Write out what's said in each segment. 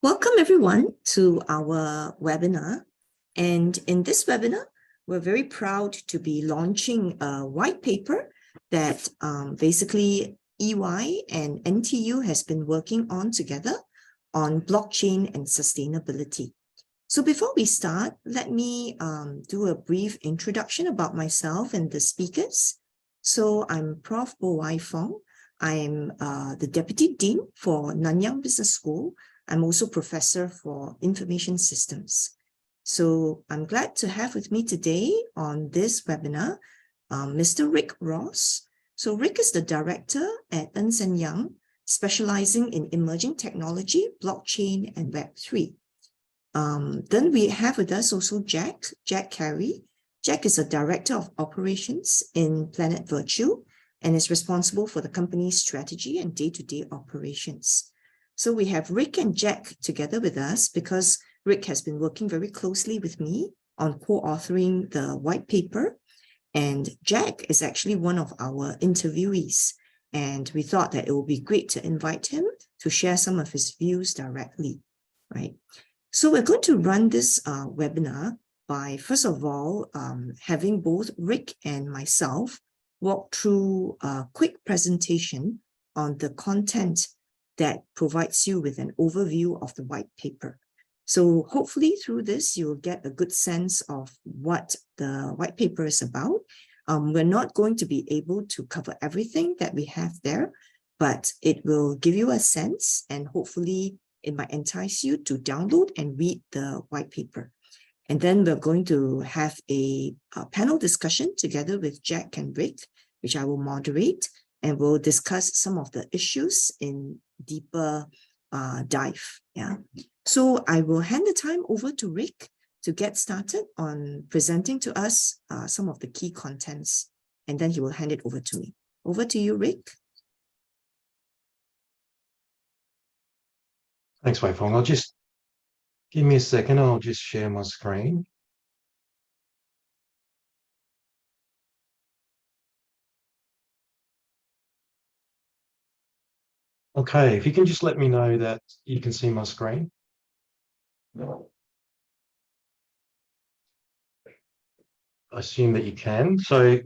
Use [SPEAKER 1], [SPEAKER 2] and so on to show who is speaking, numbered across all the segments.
[SPEAKER 1] Welcome everyone to our webinar. And in this webinar, we're very proud to be launching a white paper that basically EY and NTU has been working on together on blockchain and sustainability. So before we start, let me do a brief introduction about myself and the speakers. So I'm Prof. Bo Wai Fong. I'm the Deputy Dean for Nanyang Business School. I'm also Professor for Information Systems. So I'm glad to have with me today on this webinar, Mr. Rick Ross. So Rick is the Director at Ernst & Young, specializing in emerging technology, blockchain, and Web3. Then we have with us also Jack Carey. Jack is a Director of Operations in Planet Virtue and is responsible for the company's strategy and day-to-day operations. So we have Rick and Jack together with us because Rick has been working very closely with me on co-authoring the white paper, and Jack is actually one of our interviewees. And we thought that it would be great to invite him to share some of his views directly, right? So we're going to run this webinar by, first of all, having both Rick and myself walk through a quick presentation on the content that provides you with an overview of the white paper. So hopefully through this, you'll get a good sense of what the white paper is about. We're not going to be able to cover everything that we have there, but it will give you a sense, and hopefully it might entice you to download and read the white paper. And then we're going to have a panel discussion together with Jack and Rick, which I will moderate, and we'll discuss some of the issues in deeper dive. Yeah. So I will hand the time over to Rick to get started on presenting to us some of the key contents, and then he will hand it over to me. Over to you, Rick.
[SPEAKER 2] Thanks, Wei Fong. I'll just give me a second. I'll just share my screen. Okay, if you can just let me know that you can see my screen. I assume that you can. So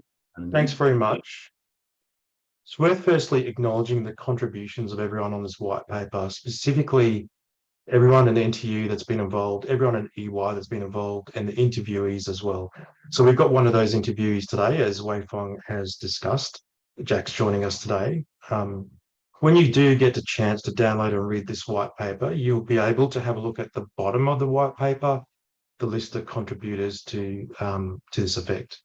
[SPEAKER 2] thanks very much. It's worth firstly acknowledging the contributions of everyone on this white paper, specifically everyone in NTU that's been involved, everyone in EY that's been involved, and the interviewees as well. So we've got one of those interviewees today, as Wei Fong has discussed. Jack's joining us today. When you do get the chance to download and read this white paper, you'll be able to have a look at the bottom of the white paper, the list of contributors to this effect.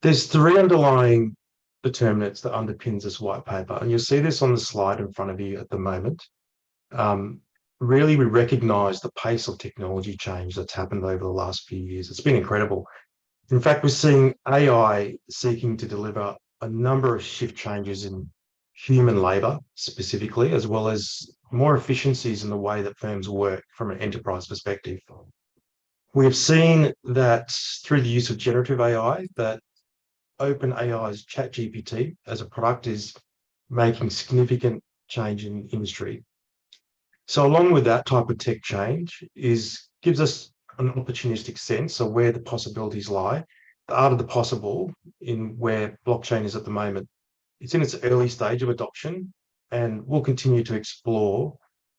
[SPEAKER 2] There's three underlying determinants that underpins this white paper, and you'll see this on the slide in front of you at the moment. Really, we recognise the pace of technology change that's happened over the last few years. It's been incredible. In fact, we're seeing AI seeking to deliver a number of shift changes in human labour specifically, as well as more efficiencies in the way that firms work from an enterprise perspective. We've seen that through the use of generative AI, that OpenAI's ChatGPT as a product is making significant change in industry. So along with that type of tech change gives us an opportunistic sense of where the possibilities lie, the art of the possible in where blockchain is at the moment. It's in its early stage of adoption, and we'll continue to explore,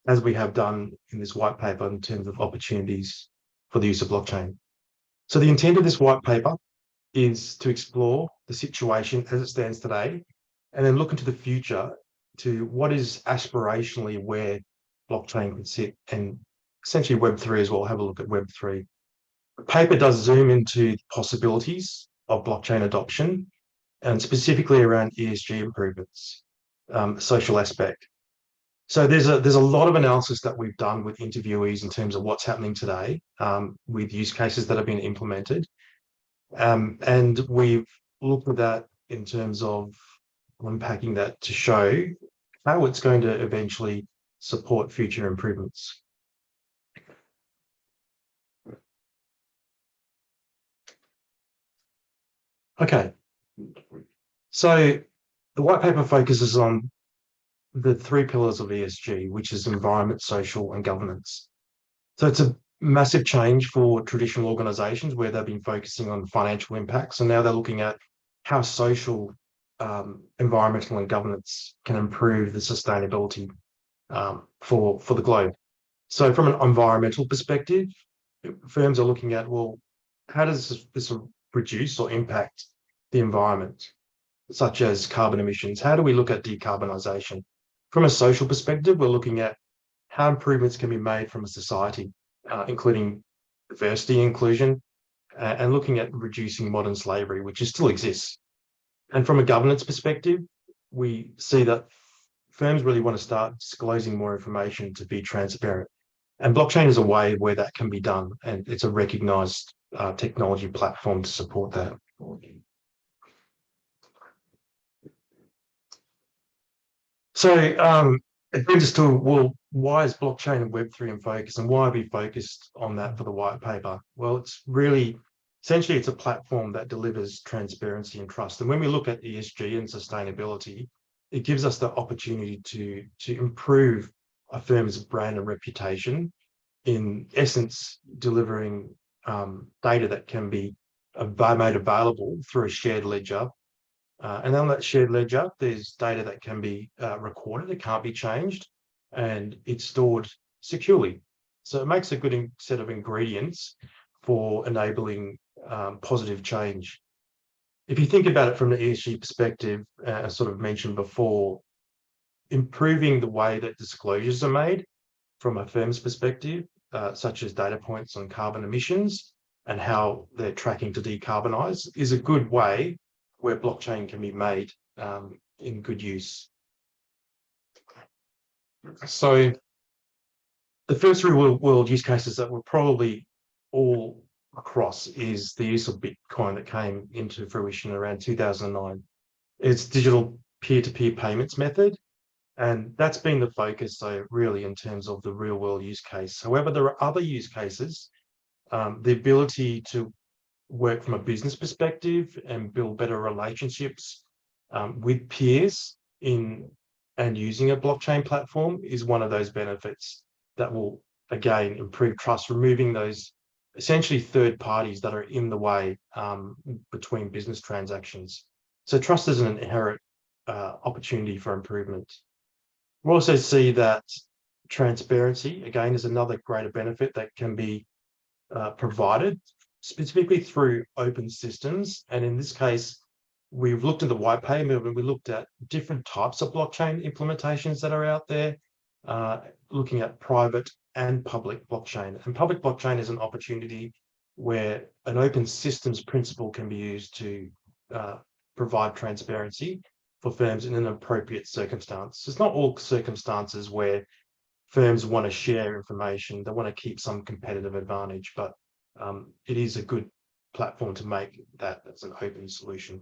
[SPEAKER 2] as we have done in this white paper, in terms of opportunities for the use of blockchain. So the intent of this white paper is to explore the situation as it stands today, and then look into the future to what is aspirationally where blockchain could sit, and essentially Web3 as well. Have a look at Web3. The paper does zoom into the possibilities of blockchain adoption, and specifically around ESG improvements, social aspect. So there's a lot of analysis that we've done with interviewees in terms of what's happening today, with use cases that have been implemented. And we've looked at that in terms of unpacking that to show how it's going to eventually support future improvements. Okay, so the white paper focuses on the three pillars of ESG, which is environment, social, and governance. So it's a massive change for traditional organizations where they've been focusing on financial impacts, and now they're looking at how social, environmental, and governance can improve the sustainability for the globe. So from an environmental perspective, firms are looking at, well, how does this reduce or impact the environment, such as carbon emissions? How do we look at decarbonisation? From a social perspective, we're looking at how improvements can be made from a society, including diversity, inclusion, and looking at reducing modern slavery, which still exists. And from a governance perspective, we see that firms really want to start disclosing more information to be transparent. And blockchain is a way where that can be done, and it's a recognized technology platform to support that. So it brings us to, well, why is blockchain and Web3 in focus, and why are we focused on that for the white paper? Well, it's really, essentially, it's a platform that delivers transparency and trust. And when we look at ESG and sustainability, it gives us the opportunity to improve a firm's brand and reputation, in essence, delivering data that can be made available through a shared ledger. And on that shared ledger, there's data that can be recorded, it can't be changed, and it's stored securely. So it makes a good set of ingredients for enabling positive change. If you think about it from the ESG perspective, as sort of mentioned before, improving the way that disclosures are made from a firm's perspective, such as data points on carbon emissions and how they're tracking to decarbonize, is a good way where blockchain can be made in good use. So the first real world use cases that we're probably all across is the use of Bitcoin that came into fruition around 2009. It's digital peer-to-peer payments method, and that's been the focus, so really in terms of the real world use case. However, there are other use cases, the ability to work from a business perspective and build better relationships with peers and using a blockchain platform is one of those benefits that will, again, improve trust, removing those essentially third parties that are in the way between business transactions. So trust is an inherent opportunity for improvement. We also see that transparency, again, is another greater benefit that can be provided specifically through open systems. And in this case, we've looked at the white paper and we looked at different types of blockchain implementations that are out there, looking at private and public blockchain. And public blockchain is an opportunity where an open systems principle can be used to provide transparency for firms in an appropriate circumstance. It's not all circumstances where firms want to share information, they want to keep some competitive advantage, but it is a good platform to make that as an open solution.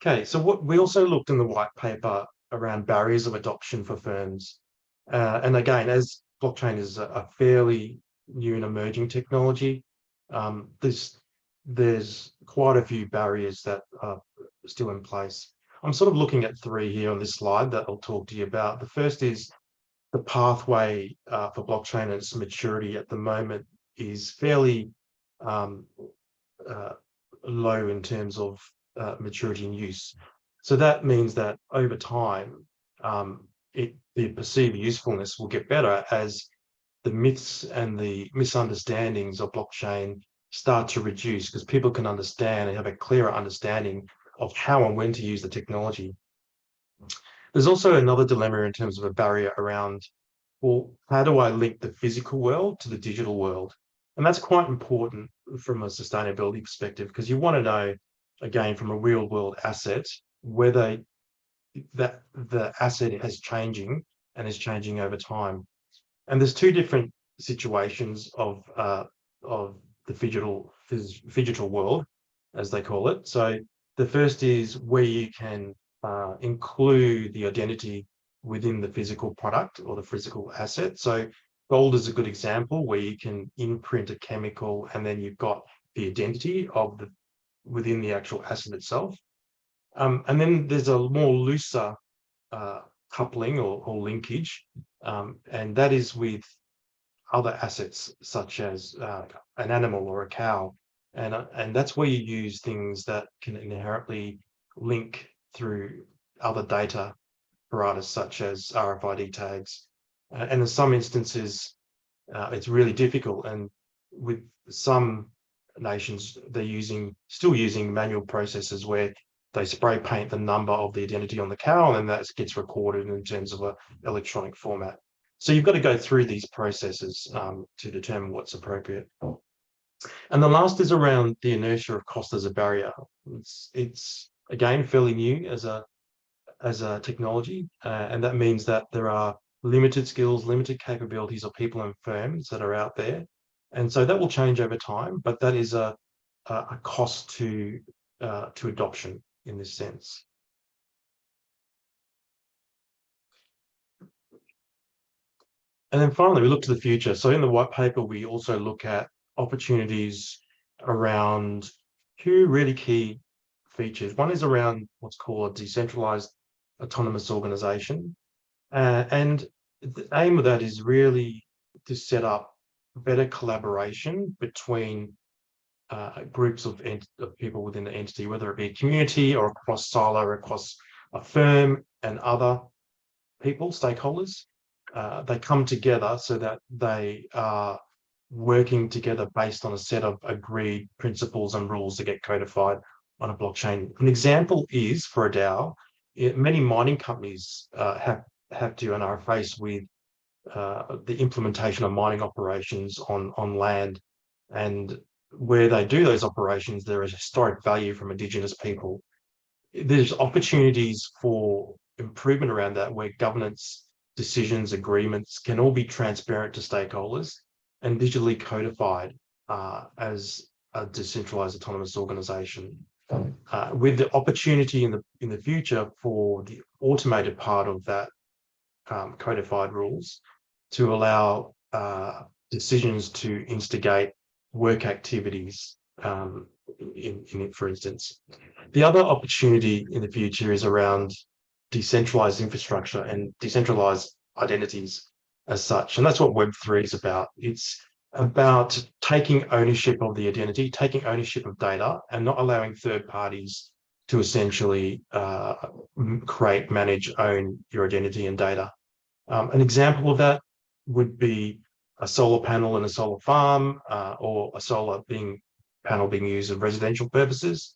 [SPEAKER 2] Okay, so what we also looked in the white paper around barriers of adoption for firms. And again, as blockchain is a fairly new and emerging technology, there's quite a few barriers that are still in place. I'm sort of looking at three here on this slide that I'll talk to you about. The first is the pathway for blockchain and its maturity at the moment is fairly low in terms of maturity and use. So that means that over time, the perceived usefulness will get better as the myths and the misunderstandings of blockchain start to reduce, because people can understand and have a clearer understanding of how and when to use the technology. There's also another dilemma in terms of a barrier around, well, how do I link the physical world to the digital world? And that's quite important from a sustainability perspective, because you want to know, again, from a real world asset, whether that the asset is changing and is changing over time. And there's two different situations of the phygital world, as they call it. So the first is where you can include the identity within the physical product or the physical asset. So gold is a good example where you can imprint a chemical and then you've got the identity of within the actual asset itself. And then there's a more looser coupling or linkage, and that is with other assets such as an animal or a cow. And that's where you use things that can inherently link through other data apparatus such as RFID tags. And in some instances, it's really difficult. And with some nations, they're still using manual processes where they spray paint the number of the identity on the cow, and then that gets recorded in terms of an electronic format. So you've got to go through these processes to determine what's appropriate. And the last is around the inertia of cost as a barrier. It's again fairly new as a technology, and that means that there are limited skills, limited capabilities of people and firms that are out there, and so that will change over time. But that is a cost to adoption in this sense. And then finally, we look to the future. So in the white paper, we also look at opportunities around two really key features. One is around what's called a decentralized autonomous organization. And the aim of that is really to set up better collaboration between groups of people within the entity, whether it be a community or across silo, or across a firm and other people, stakeholders. They come together so that they are working together based on a set of agreed principles and rules that get codified on a blockchain. An example is, for a DAO, many mining companies have to and are faced with the implementation of mining operations on land, and where they do those operations, there is historic value from Indigenous people. There's opportunities for improvement around that, where governance decisions, agreements can all be transparent to stakeholders and digitally codified as a decentralized autonomous organization, with the opportunity in the future for the automated part of that codified rules to allow decisions to instigate work activities in it, for instance. The other opportunity in the future is around decentralized infrastructure and decentralized identities as such. And that's what Web3 is about. It's about taking ownership of the identity, taking ownership of data, and not allowing third parties to essentially create, manage, own your identity and data. An example of that would be a solar panel in a solar farm, or a solar panel being used for residential purposes,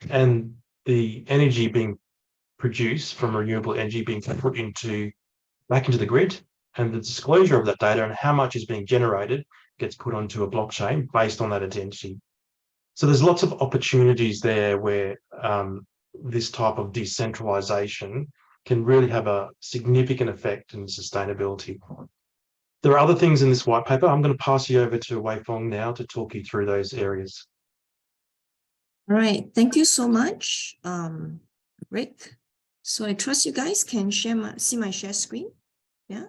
[SPEAKER 2] and the energy being produced from renewable energy being put back into the grid, and the disclosure of that data and how much is being generated gets put onto a blockchain based on that identity. So there's lots of opportunities there where this type of decentralization can really have a significant effect in sustainability. There are other things in this white paper. I'm going to pass you over to Wei Fong now to talk you through those areas.
[SPEAKER 1] All right, thank you so much, Rick. So I trust you guys can see my share screen. Yeah.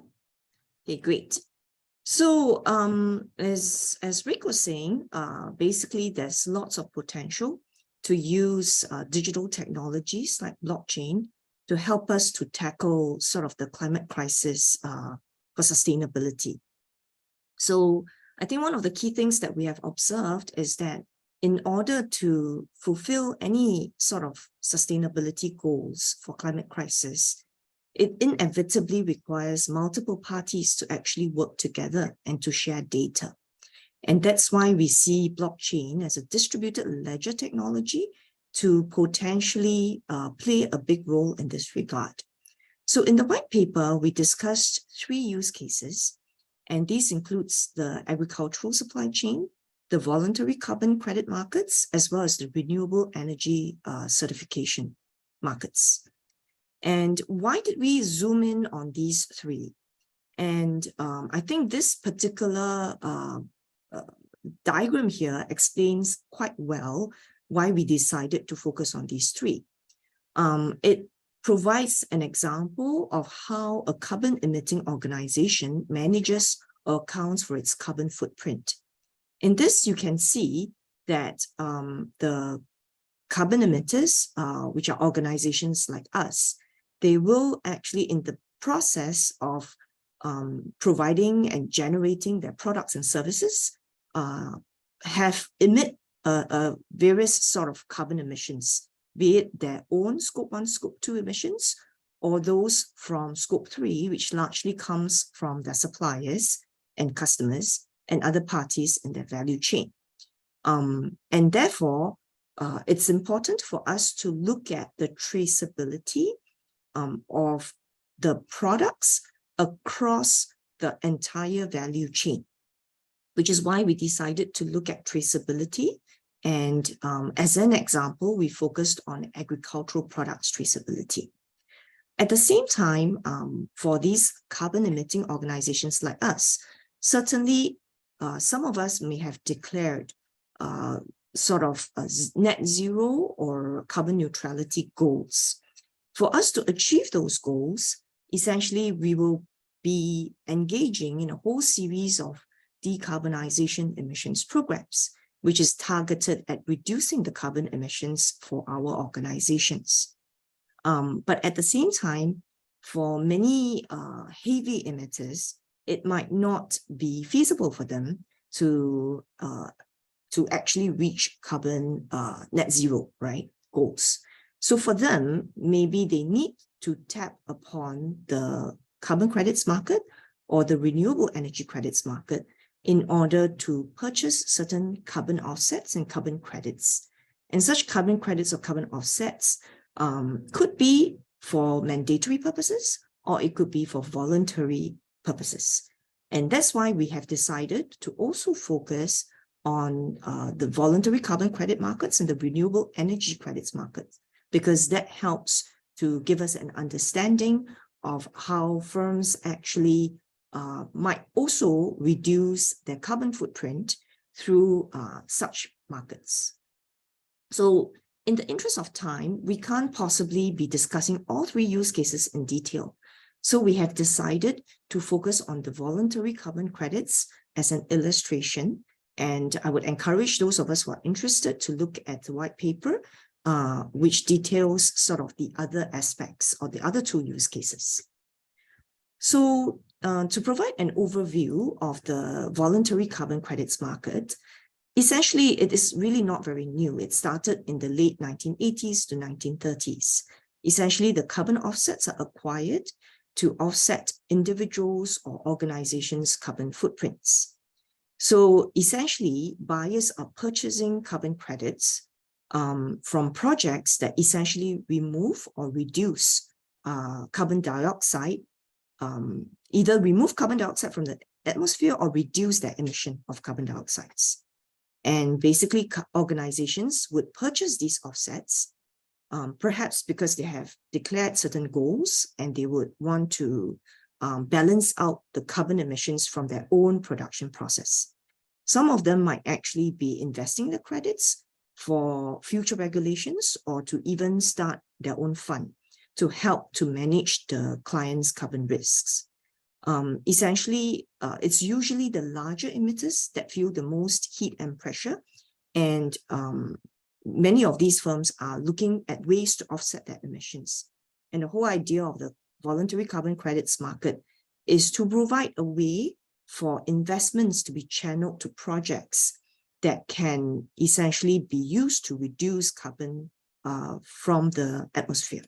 [SPEAKER 1] Okay, great. So as Rick was saying, basically there's lots of potential to use digital technologies like blockchain to help us to tackle sort of the climate crisis for sustainability. So I think one of the key things that we have observed is that in order to fulfill any sort of sustainability goals for climate crisis, it inevitably requires multiple parties to actually work together and to share data. And that's why we see blockchain as a distributed ledger technology to potentially play a big role in this regard. So in the white paper, we discussed 3 use cases, and these includes the agricultural supply chain, the voluntary carbon credit markets, as well as the renewable energy certification markets. And why did we zoom in on these 3? And I think this particular diagram here explains quite well why we decided to focus on these 3. It provides an example of how a carbon emitting organization manages or accounts for its carbon footprint. In this, you can see that the carbon emitters, which are organizations like us, they will actually, in the process of providing and generating their products and services, emit various sort of carbon emissions, be it their own Scope 1, Scope 2 emissions, or those from Scope 3, which largely comes from their suppliers and customers and other parties in their value chain. And therefore, it's important for us to look at the traceability of the products across the entire value chain, which is why we decided to look at traceability. And as an example, we focused on agricultural products traceability. At the same time, for these carbon emitting organizations like us, certainly some of us may have declared sort of net zero or carbon neutrality goals. For us to achieve those goals, essentially, we will be engaging in a whole series of decarbonization emissions programs, which is targeted at reducing the carbon emissions for our organizations. But at the same time, for many heavy emitters, it might not be feasible for them to actually reach carbon net zero, right, goals. So for them, maybe they need to tap upon the carbon credits market or the renewable energy credits market in order to purchase certain carbon offsets and carbon credits. And such carbon credits or carbon offsets could be for mandatory purposes, or it could be for voluntary purposes. And that's why we have decided to also focus on the voluntary carbon credit markets and the renewable energy credits markets, because that helps to give us an understanding of how firms actually might also reduce their carbon footprint through such markets. So in the interest of time, we can't possibly be discussing all three use cases in detail. So we have decided to focus on the voluntary carbon credits as an illustration. And I would encourage those of us who are interested to look at the white paper, which details sort of the other aspects or the other two use cases. So to provide an overview of the voluntary carbon credits market, essentially, it is really not very new. It started in the late 1980s to 1930s. Essentially, the carbon offsets are acquired to offset individuals or organizations' carbon footprints. So essentially, buyers are purchasing carbon credits from projects that essentially remove or reduce carbon dioxide, either remove carbon dioxide from the atmosphere or reduce their emission of carbon dioxides. And basically, organizations would purchase these offsets, perhaps because they have declared certain goals and they would want to balance out the carbon emissions from their own production process. Some of them might actually be investing the credits for future regulations or to even start their own fund to help to manage the client's carbon risks. Essentially, it's usually the larger emitters that feel the most heat and pressure, and many of these firms are looking at ways to offset their emissions. And the whole idea of the voluntary carbon credits market is to provide a way for investments to be channeled to projects that can essentially be used to reduce carbon from the atmosphere.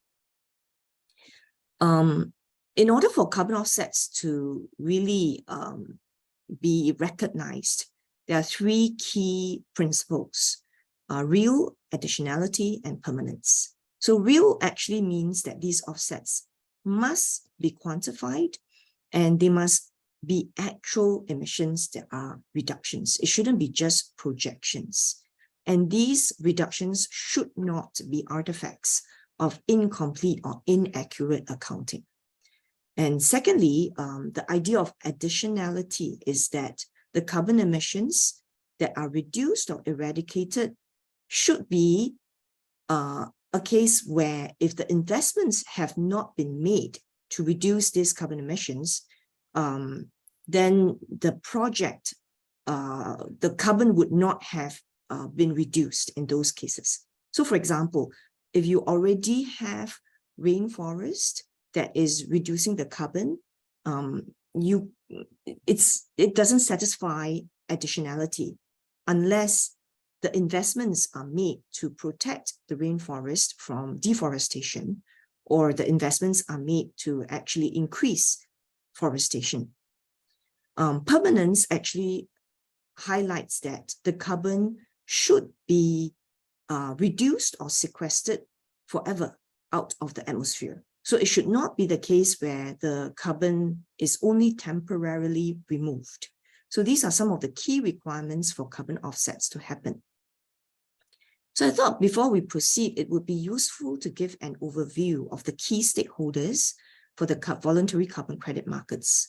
[SPEAKER 1] In order for carbon offsets to really be recognized, there are three key principles: real, additionality, and permanence. So real actually means that these offsets must be quantified and they must be actual emissions that are reductions. It shouldn't be just projections. And these reductions should not be artifacts of incomplete or inaccurate accounting. And secondly, the idea of additionality is that the carbon emissions that are reduced or eradicated should be a case where if the investments have not been made to reduce these carbon emissions, then the project, the carbon would not have been reduced in those cases. So for example, if you already have rainforest that is reducing the carbon, it doesn't satisfy additionality unless the investments are made to protect the rainforest from deforestation, or the investments are made to actually increase forestation. Permanence actually highlights that the carbon should be reduced or sequestered forever out of the atmosphere. So it should not be the case where the carbon is only temporarily removed. So these are some of the key requirements for carbon offsets to happen. So I thought before we proceed, it would be useful to give an overview of the key stakeholders for the voluntary carbon credit markets.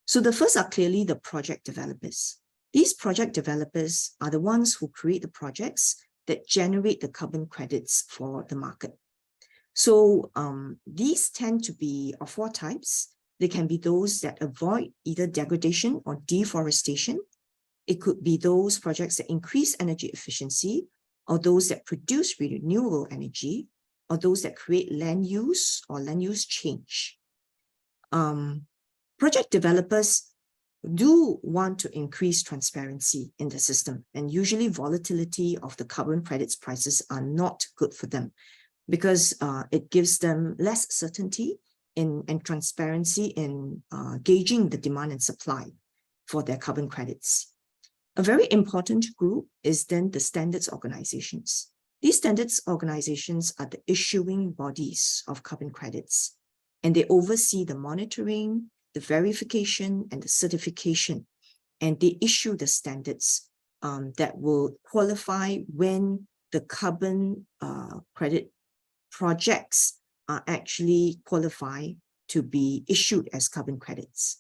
[SPEAKER 1] So the first are clearly the project developers. These project developers are the ones who create the projects that generate the carbon credits for the market. So these tend to be of four types. They can be those that avoid either degradation or deforestation. It could be those projects that increase energy efficiency, or those that produce renewable energy, or those that create land use or land use change. Project developers do want to increase transparency in the system, and usually volatility of the carbon credits prices are not good for them, because it gives them less certainty and transparency in gauging the demand and supply for their carbon credits. A very important group is then the standards organizations. These standards organizations are the issuing bodies of carbon credits, and they oversee the monitoring, the verification, and the certification, and they issue the standards that will qualify when the carbon credit projects are actually qualified to be issued as carbon credits.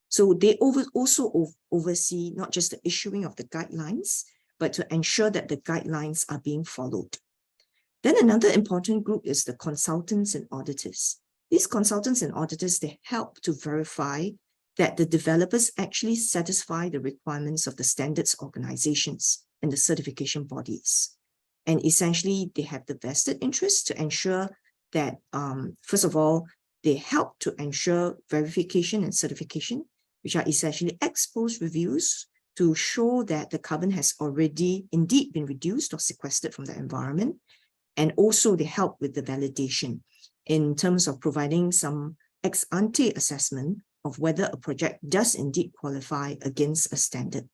[SPEAKER 1] So they also oversee not just the issuing of the guidelines, but to ensure that the guidelines are being followed. Then another important group is the consultants and auditors. These consultants and auditors, they help to verify that the developers actually satisfy the requirements of the standards organizations and the certification bodies. And essentially, they have the vested interest to ensure that, first of all, they help to ensure verification and certification, which are essentially ex-post reviews to show that the carbon has already indeed been reduced or sequestered from the environment. And also they help with the validation in terms of providing some ex-ante assessment of whether a project does indeed qualify against a standard.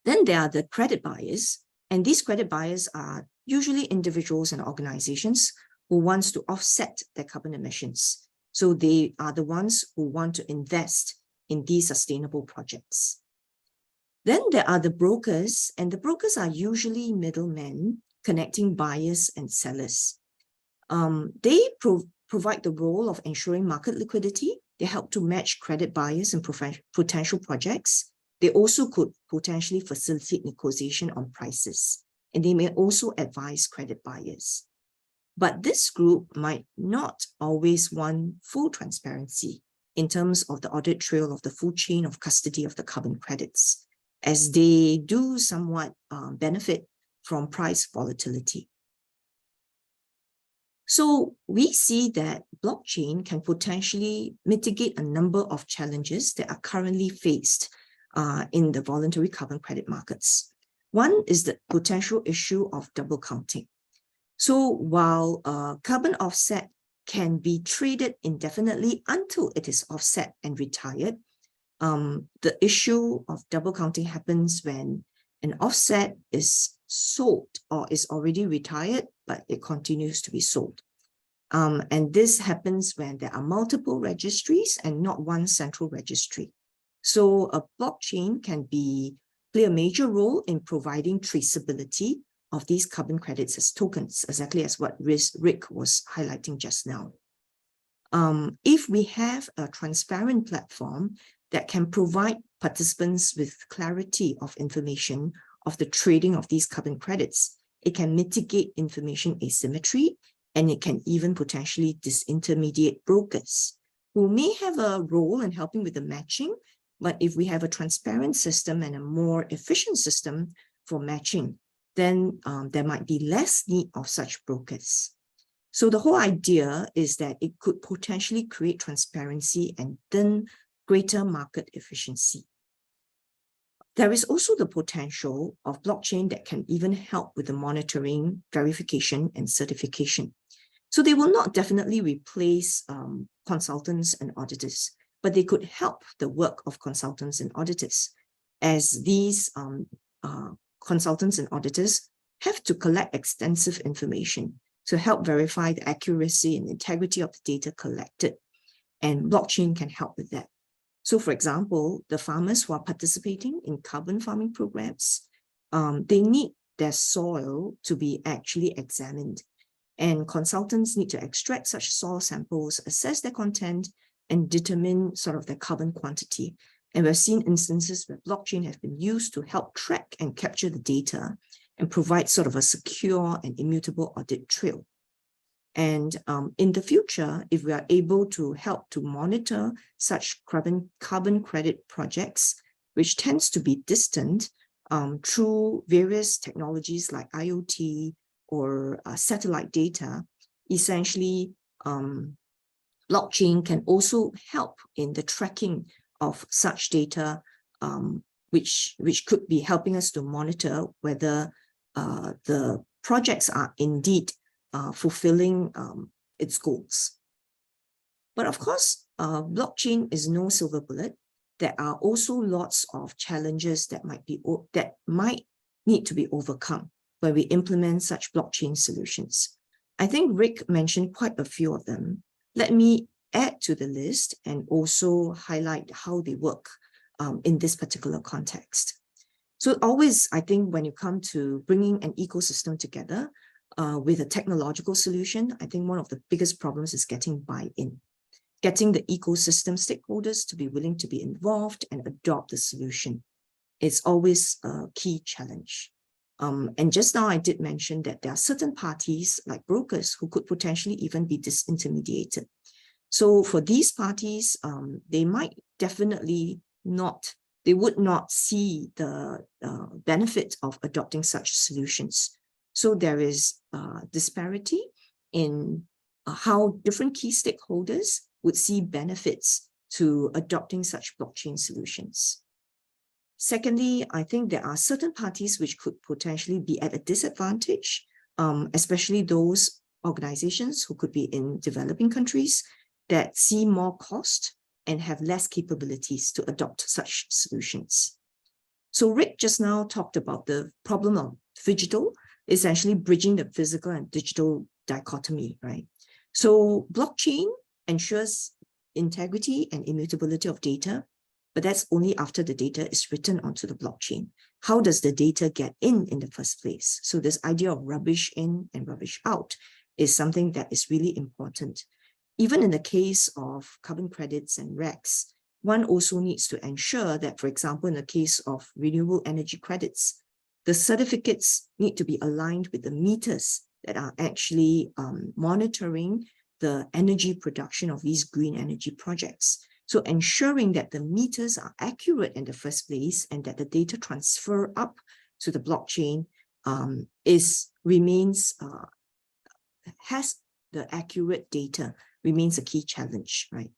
[SPEAKER 1] Then there are the credit buyers, and these credit buyers are usually individuals and organizations who wants to offset their carbon emissions. So they are the ones who want to invest in these sustainable projects. Then there are the brokers, and the brokers are usually middlemen connecting buyers and sellers. They provide the role of ensuring market liquidity. They help to match credit buyers and potential projects. They also could potentially facilitate negotiation on prices, and they may also advise credit buyers. But this group might not always want full transparency in terms of the audit trail of the full chain of custody of the carbon credits, as they do somewhat benefit from price volatility. So we see that blockchain can potentially mitigate a number of challenges that are currently faced in the voluntary carbon credit markets. One is the potential issue of double counting. So while carbon offset can be traded indefinitely until it is offset and retired, the issue of double counting happens when an offset is sold or is already retired, but it continues to be sold. And this happens when there are multiple registries and not one central registry. So a blockchain can play a major role in providing traceability of these carbon credits as tokens, exactly as what Rick was highlighting just now. If we have a transparent platform that can provide participants with clarity of information of the trading of these carbon credits, it can mitigate information asymmetry, and it can even potentially disintermediate brokers who may have a role in helping with the matching. But if we have a transparent system and a more efficient system for matching, then there might be less need of such brokers. So the whole idea is that it could potentially create transparency and then greater market efficiency. There is also the potential of blockchain that can even help with the monitoring, verification, and certification. So they will not definitely replace consultants and auditors, but they could help the work of consultants and auditors, as these consultants and auditors have to collect extensive information to help verify the accuracy and integrity of the data collected, and blockchain can help with that. So for example, the farmers who are participating in carbon farming programs, they need their soil to be actually examined, and consultants need to extract such soil samples, assess their content, and determine sort of the carbon quantity. And we've seen instances where blockchain has been used to help track and capture the data and provide sort of a secure and immutable audit trail. And in the future, if we are able to help to monitor such carbon credit projects, which tends to be distant through various technologies like IoT or satellite data, essentially blockchain can also help in the tracking of such data, which could be helping us to monitor whether the projects are indeed fulfilling its goals. But of course, blockchain is no silver bullet. There are also lots of challenges that might need to be overcome when we implement such blockchain solutions. I think Rick mentioned quite a few of them. Let me add to the list and also highlight how they work in this particular context. So always, I think when you come to bringing an ecosystem together with a technological solution, I think one of the biggest problems is getting buy-in, getting the ecosystem stakeholders to be willing to be involved and adopt the solution. It's always a key challenge. And just now I did mention that there are certain parties like brokers who could potentially even be disintermediated. So for these parties, they might definitely not, they would not see the benefit of adopting such solutions. So there is disparity in how different key stakeholders would see benefits to adopting such blockchain solutions. Secondly, I think there are certain parties which could potentially be at a disadvantage, especially those organizations who could be in developing countries that see more cost and have less capabilities to adopt such solutions. So Rick just now talked about the problem of phygital, essentially bridging the physical and digital dichotomy, right? So blockchain ensures integrity and immutability of data, but that's only after the data is written onto the blockchain. How does the data get in the first place? So this idea of rubbish in and rubbish out is something that is really important. Even in the case of carbon credits and RECs, one also needs to ensure that, for example, in the case of renewable energy credits, the certificates need to be aligned with the meters that are actually monitoring the energy production of these green energy projects. So ensuring that the meters are accurate in the first place and that the data transfer up to the blockchain has the accurate data remains a key challenge, right?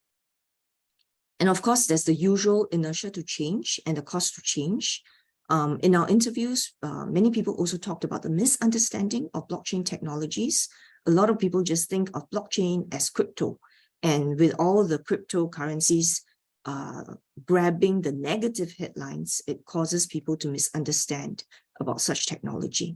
[SPEAKER 1] And of course, there's the usual inertia to change and the cost to change. In our interviews, many people also talked about the misunderstanding of blockchain technologies. A lot of people just think of blockchain as crypto, and with all the cryptocurrencies grabbing the negative headlines, it causes people to misunderstand about such technology.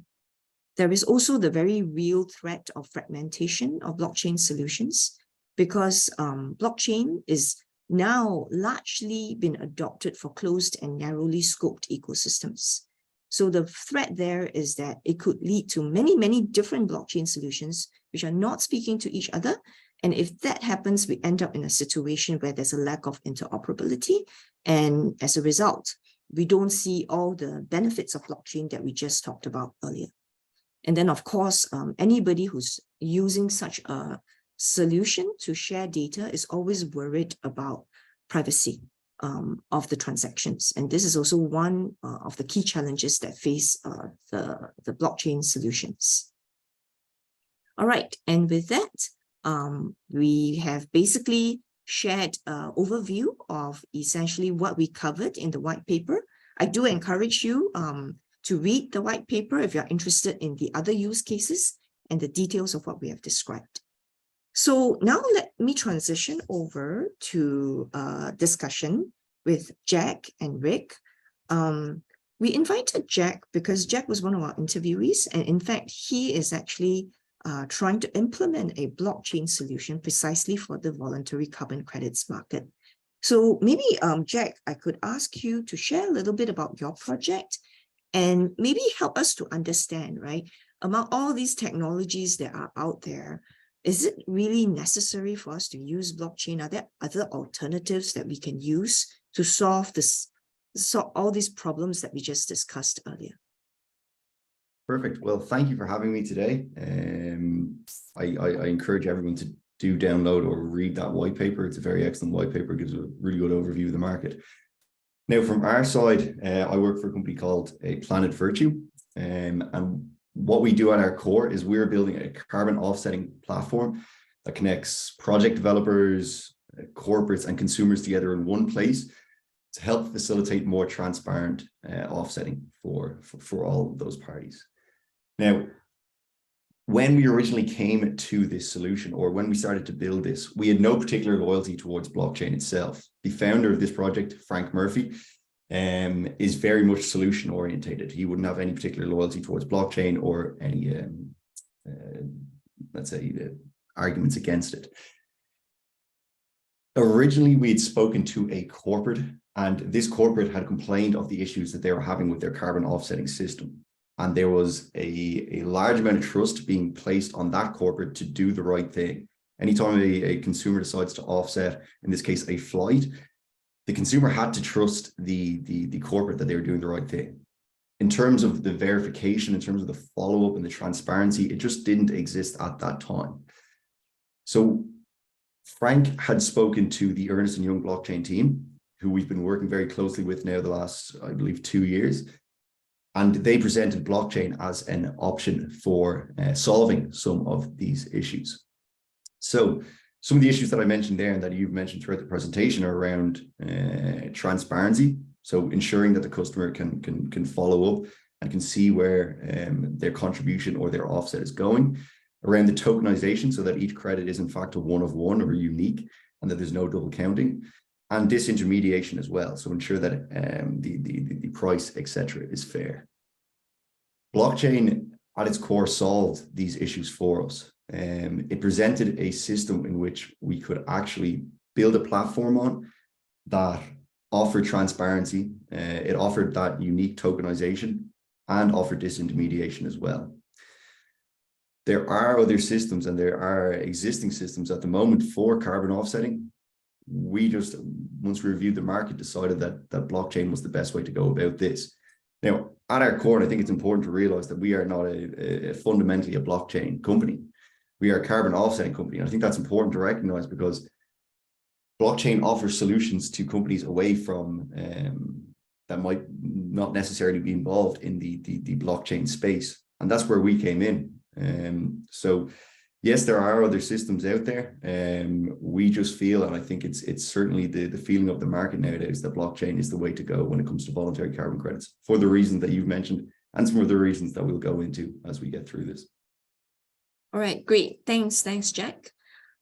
[SPEAKER 1] There is also the very real threat of fragmentation of blockchain solutions, because blockchain is now largely been adopted for closed and narrowly scoped ecosystems. So the threat there is that it could lead to many, many different blockchain solutions which are not speaking to each other. And if that happens, we end up in a situation where there's a lack of interoperability. And as a result, we don't see all the benefits of blockchain that we just talked about earlier. And then, of course, anybody who's using such a solution to share data is always worried about privacy. of the transactions. And this is also one of the key challenges that face the blockchain solutions. All right, and with that, we have basically shared an overview of essentially what we covered in the white paper. I do encourage you to read the white paper if you're interested in the other use cases and the details of what we have described. So now let me transition over to a discussion with Jack and Rick. We invited Jack because Jack was one of our interviewees, and in fact, he is actually trying to implement a blockchain solution precisely for the voluntary carbon credits market. So maybe, Jack, I could ask you to share a little bit about your project and maybe help us to understand, right, among all these technologies that are out there, is it really necessary for us to use blockchain? Are there other alternatives that we can use to solve all these problems that we just discussed earlier?
[SPEAKER 3] Perfect. Well, thank you for having me today. I encourage everyone to do download or read that white paper. It's a very excellent white paper. It gives a really good overview of the market. Now, from our side, I work for a company called Planet Virtue. And what we do at our core is we're building a carbon offsetting platform that connects project developers, corporates, and consumers together in one place to help facilitate more transparent offsetting for all of those parties. Now, when we originally came to this solution, or when we started to build this, we had no particular loyalty towards blockchain itself. The founder of this project, Frank Murphy, is very much solution orientated. He wouldn't have any particular loyalty towards blockchain or any, let's say, arguments against it. Originally, we had spoken to a corporate, and this corporate had complained of the issues that they were having with their carbon offsetting system. And there was a large amount of trust being placed on that corporate to do the right thing. Anytime a consumer decides to offset, in this case, a flight, the consumer had to trust the corporate that they were doing the right thing. In terms of the verification, in terms of the follow-up and the transparency, it just didn't exist at that time. So Frank had spoken to the Ernst & Young blockchain team, who we've been working very closely with now the last, I believe, 2 years. And they presented blockchain as an option for solving some of these issues. So some of the issues that I mentioned there and that you've mentioned throughout the presentation are around transparency. So ensuring that the customer can follow up and can see where their contribution or their offset is going. Around the tokenization, so that each credit is in fact a one of one or unique, and that there's no double counting. And disintermediation as well, so ensure that the price, etc., is fair. Blockchain at its core solved these issues for us. It presented a system in which we could actually build a platform on that offered transparency, it offered that unique tokenization, and offered disintermediation as well. There are other systems, and there are existing systems at the moment for carbon offsetting. We just, once we reviewed the market, decided that blockchain was the best way to go about this. Now, at our core, I think it's important to realize that we are not fundamentally a blockchain company. We are a carbon offsetting company. And I think that's important to recognize, because blockchain offers solutions to companies away from that might not necessarily be involved in the blockchain space. And that's where we came in. So yes, there are other systems out there. We just feel, and I think it's certainly the feeling of the market nowadays, that blockchain is the way to go when it comes to voluntary carbon credits, for the reasons that you've mentioned, and some of the reasons that we'll go into as we get through this.
[SPEAKER 1] All right, great. Thanks, Jack.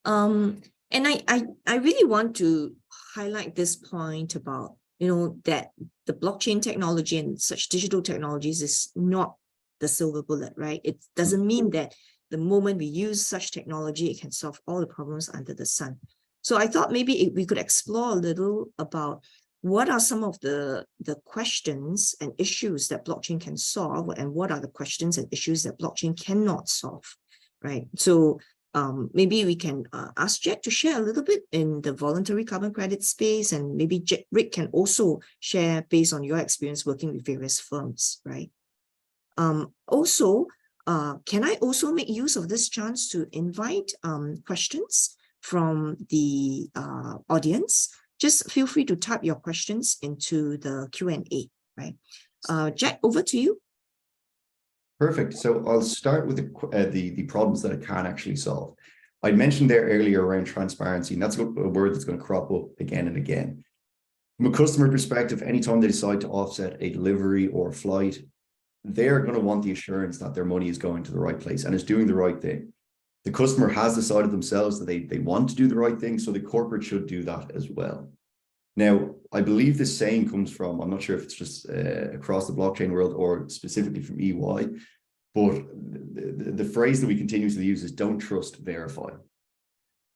[SPEAKER 1] And I really want to highlight this point about, that the blockchain technology and such digital technologies is not the silver bullet, right? It doesn't mean that the moment we use such technology, it can solve all the problems under the sun. So I thought maybe we could explore a little about what are some of the questions and issues that blockchain can solve, and what are the questions and issues that blockchain cannot solve, right? So maybe we can ask Jack to share a little bit in the voluntary carbon credit space, and maybe Rick can also share based on your experience working with various firms, right? Can I also make use of this chance to invite questions from the audience? just feel free to type your questions into the Q&A, right? Jack, over to you.
[SPEAKER 3] Perfect. So I'll start with the problems that it can actually solve. I mentioned there earlier around transparency, and that's a word that's going to crop up again and again. From a customer perspective, anytime they decide to offset a delivery or a flight, they're going to want the assurance that their money is going to the right place and is doing the right thing. The customer has decided themselves that they want to do the right thing, so the corporate should do that as well. Now, I believe this saying comes from, I'm not sure if it's just across the blockchain world or specifically from EY, but the phrase that we continuously use is don't trust, verify.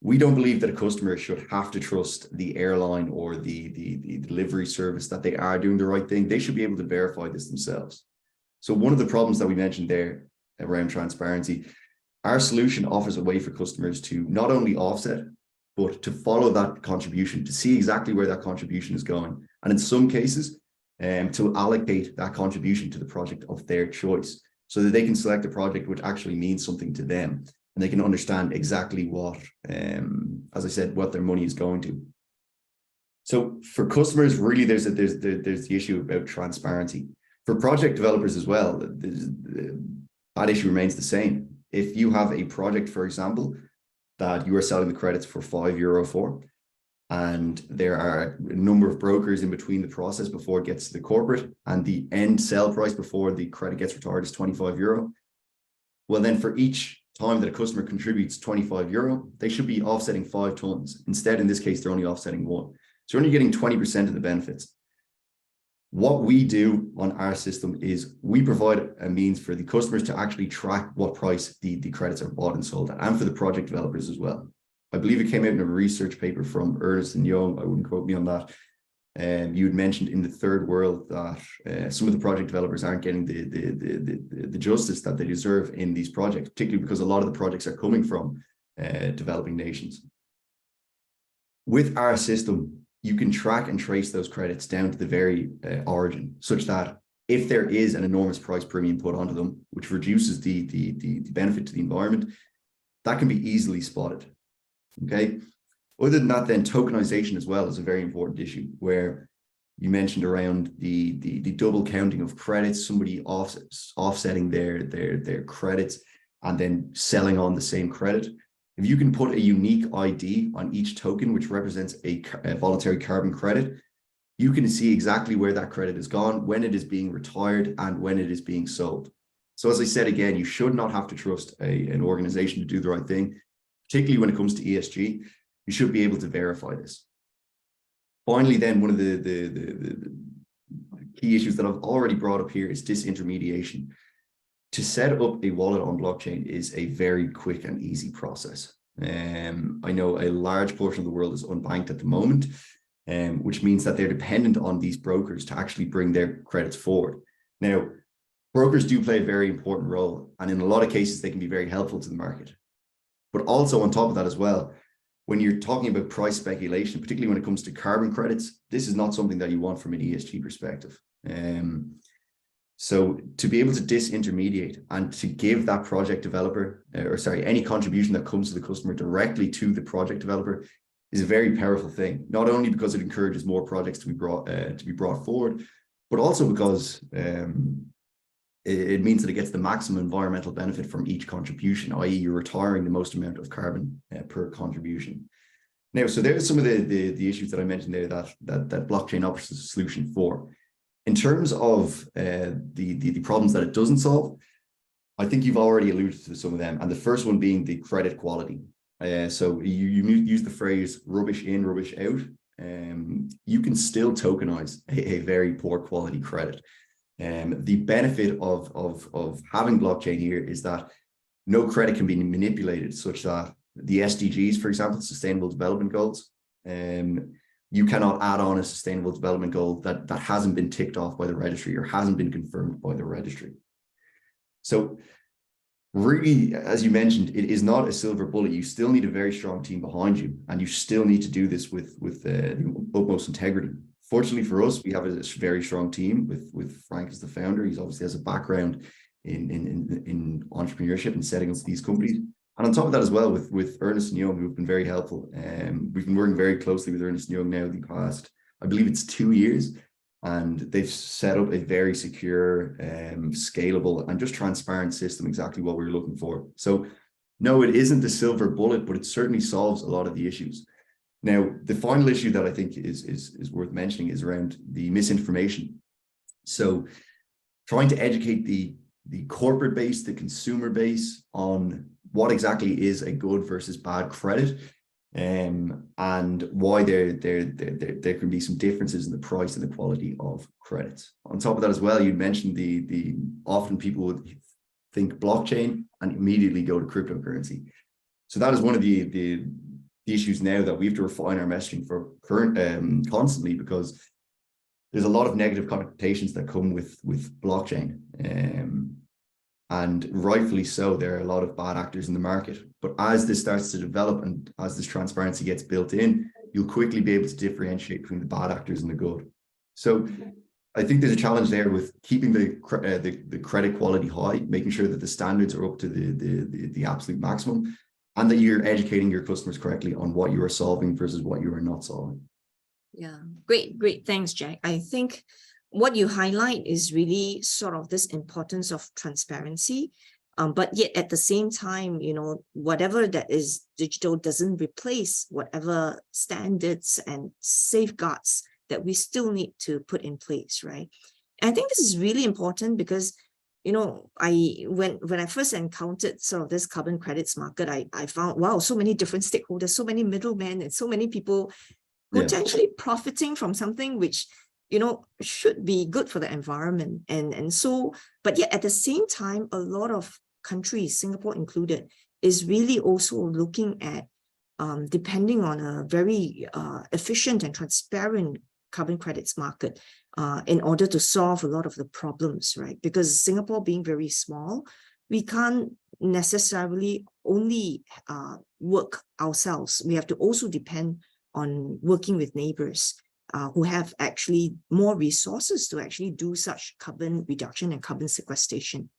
[SPEAKER 3] We don't believe that a customer should have to trust the airline or the delivery service that they are doing the right thing. They should be able to verify this themselves. So one of the problems that we mentioned there around transparency, our solution offers a way for customers to not only offset, but to follow that contribution, to see exactly where that contribution is going. And in some cases, to allocate that contribution to the project of their choice so that they can select a project which actually means something to them. And they can understand exactly what, as I said, what their money is going to. So for customers, really, there's the issue about transparency. For project developers as well, that issue remains the same. If you have a project, for example, that you are selling the credits for €5 for, and there are a number of brokers in between the process before it gets to the corporate, and the end sell price before the credit gets retired is €25, well, then for each time that a customer contributes €25, they should be offsetting 5 tons. Instead, in this case, they're only offsetting 1. So you're only getting 20% of the benefits. What we do on our system is we provide a means for the customers to actually track what price the credits are bought and sold at, and for the project developers as well. I believe it came out in a research paper from Ernst & Young. I wouldn't quote me on that. You had mentioned in the third world that some of the project developers aren't getting the justice that they deserve in these projects, particularly because a lot of the projects are coming from developing nations. With our system, you can track and trace those credits down to the very origin, such that if there is an enormous price premium put onto them, which reduces the benefit to the environment, that can be easily spotted. Okay. Other than that, then tokenization as well is a very important issue, where you mentioned around the double counting of credits, somebody offsetting their credits and then selling on the same credit. If you can put a unique ID on each token, which represents a voluntary carbon credit, you can see exactly where that credit has gone, when it is being retired, and when it is being sold. So as I said, again, you should not have to trust an organization to do the right thing, particularly when it comes to ESG. You should be able to verify this. Finally, then, one of the key issues that I've already brought up here is disintermediation. To set up a wallet on blockchain is a very quick and easy process. I know a large portion of the world is unbanked at the moment, which means that they're dependent on these brokers to actually bring their credits forward. Now, brokers do play a very important role, and in a lot of cases, they can be very helpful to the market. But also on top of that as well, when you're talking about price speculation, particularly when it comes to carbon credits, this is not something that you want from an ESG perspective. So to be able to disintermediate and to give that project developer, any contribution that comes to the customer directly to the project developer is a very powerful thing. Not only because it encourages more projects to be brought forward, but also because it means that it gets the maximum environmental benefit from each contribution, i.e. you're retiring the most amount of carbon per contribution. Now, so there's some of the issues that I mentioned there that blockchain offers a solution for. In terms of the problems that it doesn't solve, I think you've already alluded to some of them, and the first one being the credit quality. So you use the phrase rubbish in, rubbish out. You can still tokenize a very poor quality credit. The benefit of having blockchain here is that no credit can be manipulated, such that the SDGs, for example, Sustainable Development Goals, you cannot add on a sustainable development goal that hasn't been ticked off by the registry or hasn't been confirmed by the registry. So really, as you mentioned, it is not a silver bullet. You still need a very strong team behind you, and you still need to do this with the utmost integrity. Fortunately for us, we have a very strong team with Frank as the founder. He obviously has a background in entrepreneurship and setting up these companies. And on top of that as well, with Ernst & Young, who've been very helpful. We've been working very closely with Ernst & Young now the past, I believe it's 2 years, and they've set up a very secure, scalable, and just transparent system, exactly what we're looking for. So no, it isn't the silver bullet, but it certainly solves a lot of the issues. Now, the final issue that I think is worth mentioning is around the misinformation. So trying to educate the corporate base, the consumer base, on what exactly is a good versus bad credit, and why there can be some differences in the price and the quality of credits. On top of that as well, you mentioned the often people would think blockchain and immediately go to cryptocurrency. So that is one of the issues now that we have to refine our messaging for constantly, because there's a lot of negative connotations that come with blockchain, and rightfully so. There are a lot of bad actors in the market, but as this starts to develop and as this transparency gets built in, you'll quickly be able to differentiate between the bad actors and the good. So I think there's a challenge there with keeping the credit quality high, making sure that the standards are up to the absolute maximum, and that you're educating your customers correctly on what you are solving versus what you are not solving.
[SPEAKER 1] Yeah, great. Thanks, Jack. I think what you highlight is really sort of this importance of transparency, but yet at the same time, whatever that is digital doesn't replace whatever standards and safeguards that we still need to put in place, right? And I think this is really important because, when I first encountered sort of this carbon credits market, I found, wow, so many different stakeholders, so many middlemen, and so many people potentially profiting from something which, should be good for the environment. And so, but yet at the same time, a lot of countries, Singapore included, is really also looking at depending on a very efficient and transparent carbon credits market in order to solve a lot of the problems, right? Because Singapore being very small, we can't necessarily only work ourselves. We have to also depend on working with neighbors who have actually more resources to actually do such carbon reduction and carbon sequestration,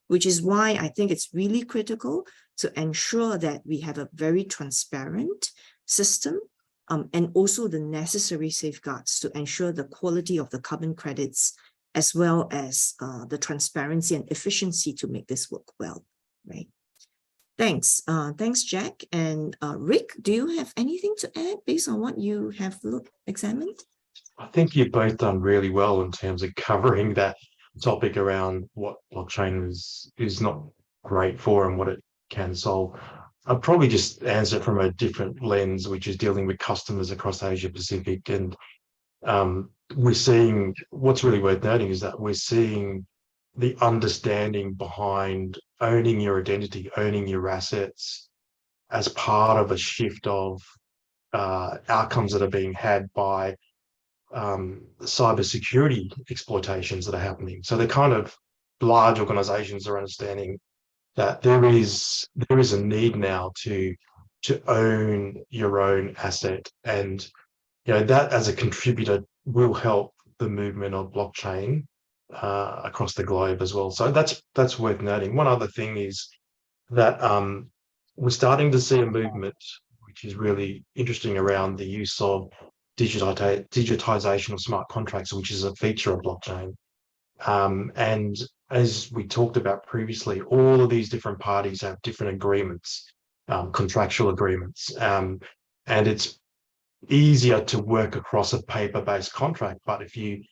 [SPEAKER 1] which is why I think it's really critical to ensure that we have a very transparent system and also the necessary safeguards to ensure the quality of the carbon credits, as well as the transparency and efficiency to make this work well, right? Thanks. Thanks, Jack. And Rick, do you have anything to add based on what you have examined?
[SPEAKER 2] I think you've both done really well in terms of covering that topic around what blockchain is not great for and what it can solve. I'll probably just answer it from a different lens, which is dealing with customers across Asia Pacific. And we're seeing, what's really worth noting is that we're seeing the understanding behind owning your identity, owning your assets as part of a shift of outcomes that are being had by cybersecurity exploitations that are happening. So the kind of large organizations are understanding that there is a need now to own your own asset, and that as a contributor will help the movement of blockchain across the globe as well. So that's worth noting. One other thing is that we're starting to see a movement which is really interesting around the use of digitization of smart contracts, which is a feature of blockchain. And as we talked about previously, all of these different parties have different agreements, contractual agreements, and it's easier to work across a paper-based contract. But if you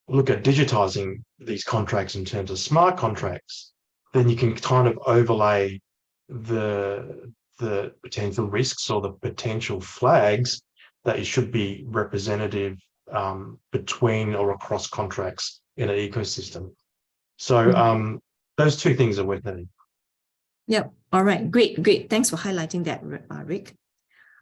[SPEAKER 2] look at digitizing these contracts in terms of smart contracts, then you can kind of overlay the potential risks or the potential flags that it should be representative between or across contracts in an ecosystem. So those two things are worth noting.
[SPEAKER 1] Yep. All right. Great. Thanks for highlighting that, Rick.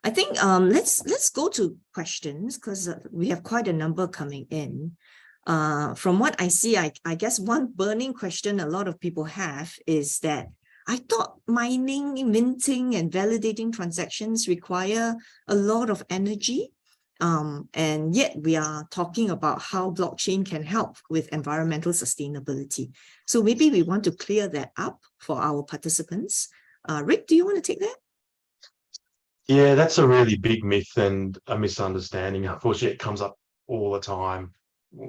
[SPEAKER 1] I think let's go to questions, because we have quite a number coming in. From what I see, I guess one burning question a lot of people have is that I thought mining, minting, and validating transactions require a lot of energy. And yet we are talking about how blockchain can help with environmental sustainability. So maybe we want to clear that up for our participants. Rick, do you want to take that?
[SPEAKER 2] Yeah, that's a really big myth and a misunderstanding. Unfortunately, it comes up all the time.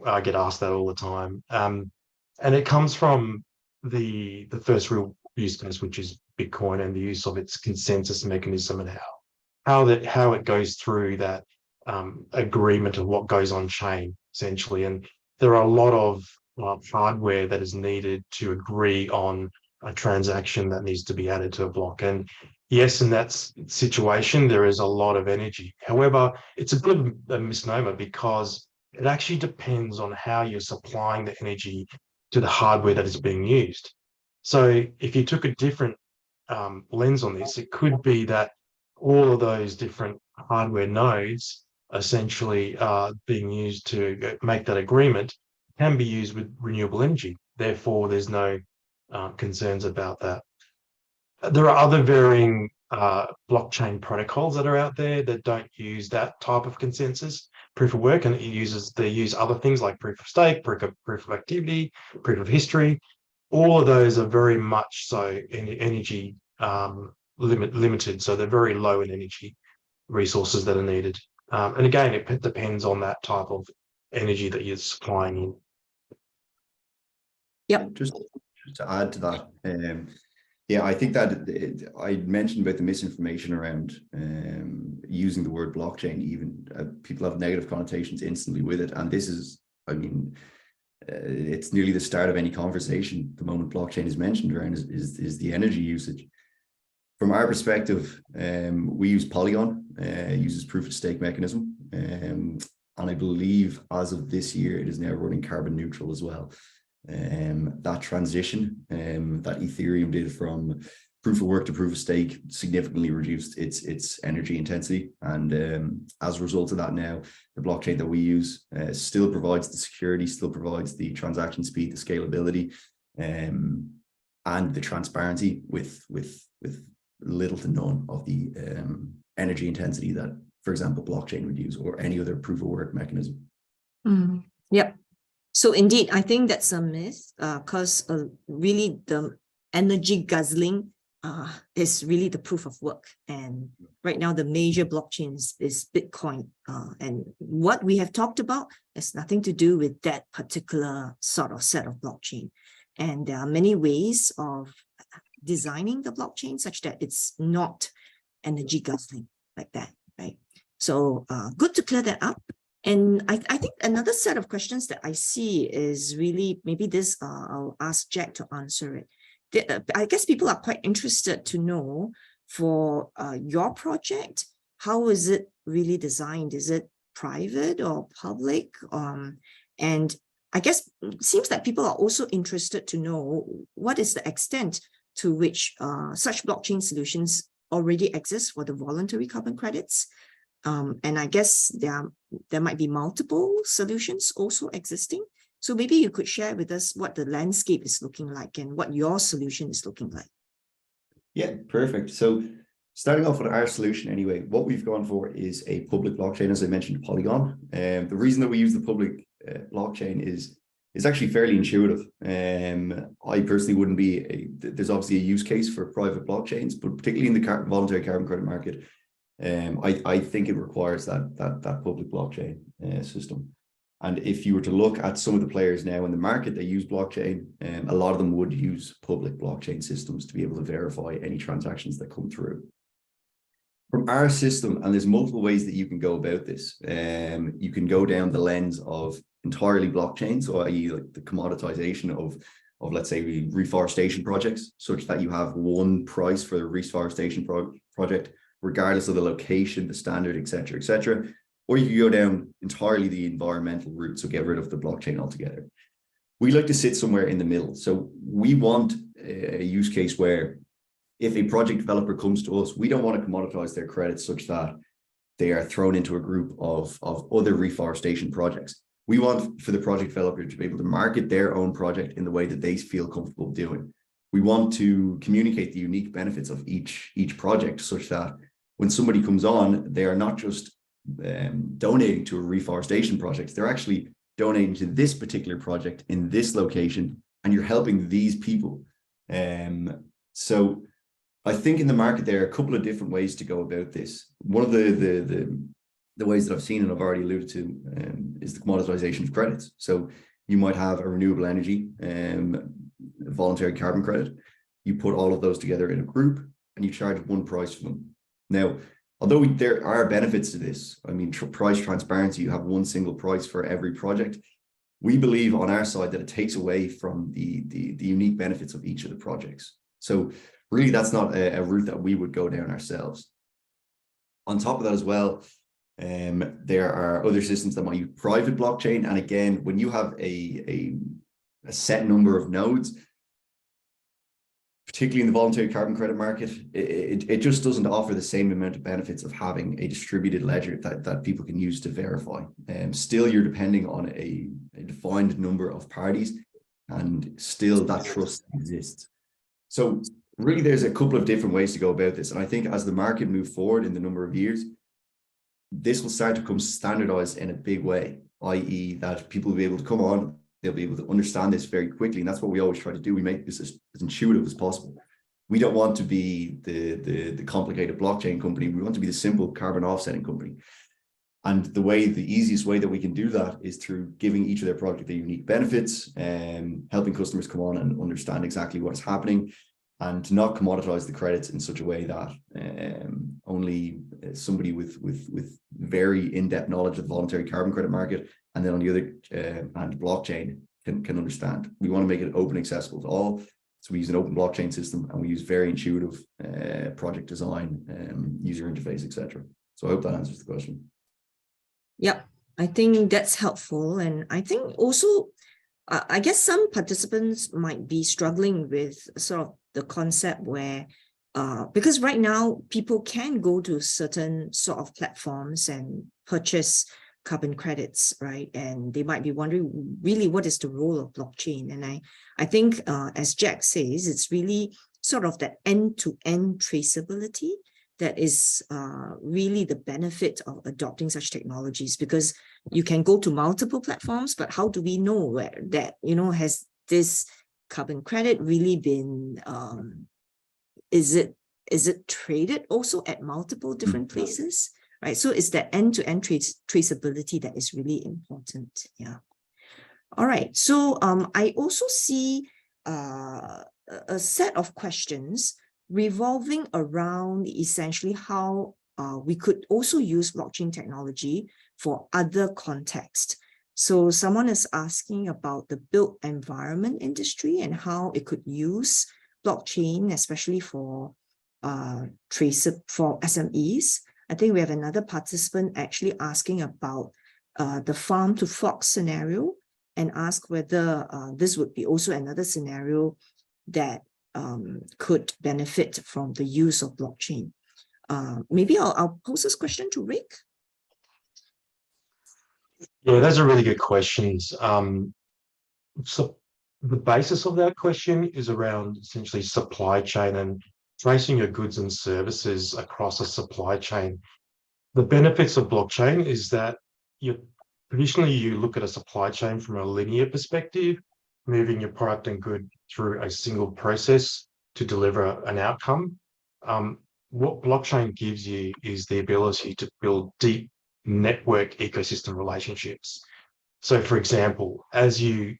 [SPEAKER 2] I get asked that all the time. And it comes from the first real use case, which is Bitcoin and the use of its consensus mechanism and how it goes through that agreement of what goes on chain, essentially. And there are a lot of hardware that is needed to agree on a transaction that needs to be added to a block. And yes, in that situation, there is a lot of energy. However, it's a bit of a misnomer because it actually depends on how you're supplying the energy to the hardware that is being used. So if you took a different lens on this, it could be that all of those different hardware nodes essentially being used to make that agreement can be used with renewable energy. Therefore, there's no concerns about that. There are other varying blockchain protocols that are out there that don't use that type of consensus proof of work, and they use other things like proof of stake, proof of activity, proof of history. All of those are very much so energy limited, so they're very low in energy resources that are needed. And again, it depends on that type of energy that you're supplying in.
[SPEAKER 1] Yep.
[SPEAKER 3] Just to add to that, yeah, I think that I mentioned about the misinformation around using the word blockchain. Even people have negative connotations instantly with it, and this is, I mean, it's nearly the start of any conversation. The moment blockchain is mentioned around is the energy usage. From our perspective, we use Polygon, uses proof of stake mechanism, and I believe as of this year, it is now running carbon neutral as well. That transition that Ethereum did from proof of work to proof of stake significantly reduced its energy intensity, and as a result of that, now the blockchain that we use still provides the security, still provides the transaction speed, the scalability, and the transparency with little to none of the energy intensity that, for example, blockchain would use or any other proof of work mechanism.
[SPEAKER 1] Yep. So indeed, I think that's a myth because really the energy guzzling is really the proof of work. And right now, the major blockchains is Bitcoin. And what we have talked about has nothing to do with that particular sort of set of blockchain. And there are many ways of designing the blockchain such that it's not energy guzzling like that, right? So good to clear that up. And I think another set of questions that I see is really, maybe this, I'll ask Jack to answer it. I guess people are quite interested to know for your project, how is it really designed? Is it private or public? And I guess it seems that people are also interested to know what is the extent to which such blockchain solutions already exist for the voluntary carbon credits. And I guess there might be multiple solutions also existing. So maybe you could share with us what the landscape is looking like and what your solution is looking like.
[SPEAKER 3] Yeah, perfect. So starting off with our solution anyway, what we've gone for is a public blockchain, as I mentioned, Polygon. The reason that we use the public blockchain is actually fairly intuitive. I personally wouldn't be, there's obviously a use case for private blockchains, but particularly in the voluntary carbon credit market, I think it requires that public blockchain system. And if you were to look at some of the players now in the market that use blockchain, a lot of them would use public blockchain systems to be able to verify any transactions that come through. From our system, and there's multiple ways that you can go about this. You can go down the lens of entirely blockchain, so i.e. like the commoditization of let's say reforestation projects, such that you have one price for the reforestation project, regardless of the location, the standard, etc., etc. Or you can go down entirely the environmental route, so get rid of the blockchain altogether. We like to sit somewhere in the middle. So we want a use case where if a project developer comes to us, we don't want to commoditize their credits such that they are thrown into a group of other reforestation projects. We want for the project developer to be able to market their own project in the way that they feel comfortable doing. We want to communicate the unique benefits of each project such that when somebody comes on, they are not just donating to a reforestation project, they're actually donating to this particular project in this location, and you're helping these people. So I think in the market there are a couple of different ways to go about this. One of the ways that I've seen and I've already alluded to is the commoditization of credits. So you might have a renewable energy voluntary carbon credit. You put all of those together in a group and you charge one price for them. Now, although there are benefits to this, I mean, price transparency, you have one single price for every project. We believe on our side that it takes away from the unique benefits of each of the projects. So really, that's not a route that we would go down ourselves. On top of that as well, there are other systems that might use private blockchain. And again, when you have a set number of nodes, particularly in the voluntary carbon credit market, it just doesn't offer the same amount of benefits of having a distributed ledger that people can use to verify. Still, you're depending on a defined number of parties, and still that trust exists. So really, there's a couple of different ways to go about this. And I think as the market moves forward in the number of years, this will start to become standardized in a big way, i.e. that people will be able to come on, they'll be able to understand this very quickly. And that's what we always try to do. We make this as intuitive as possible. We don't want to be the complicated blockchain company. We want to be the simple carbon offsetting company. And the easiest way that we can do that is through giving each of their project their unique benefits and helping customers come on and understand exactly what is happening, and to not commoditize the credits in such a way that only somebody with very in-depth knowledge of the voluntary carbon credit market and then on the other hand, blockchain can understand. We want to make it open, accessible to all. So we use an open blockchain system, and we use very intuitive project design, user interface, etc. So I hope that answers the question.
[SPEAKER 1] Yep, I think that's helpful. And I think also, I guess some participants might be struggling with sort of the concept where, because right now people can go to certain sort of platforms and purchase carbon credits, right? And they might be wondering really what is the role of blockchain. And I think as Jack says, it's really sort of that end-to-end traceability that is really the benefit of adopting such technologies, because you can go to multiple platforms, but how do we know where that, has this carbon credit really been, is it traded also at multiple different places, right? So it's that end-to-end traceability that is really important. Yeah. All right. So I also see a set of questions revolving around essentially how we could also use blockchain technology for other contexts. So someone is asking about the built environment industry and how it could use blockchain, especially for SMEs. I think we have another participant actually asking about the farm to fork scenario, and ask whether this would be also another scenario that could benefit from the use of blockchain. Maybe I'll pose this question to Rick.
[SPEAKER 2] Yeah, those are really good questions. So the basis of that question is around essentially supply chain and tracing your goods and services across a supply chain. The benefits of blockchain is that traditionally you look at a supply chain from a linear perspective, moving your product and good through a single process to deliver an outcome. What blockchain gives you is the ability to build deep network ecosystem relationships. So for example, as you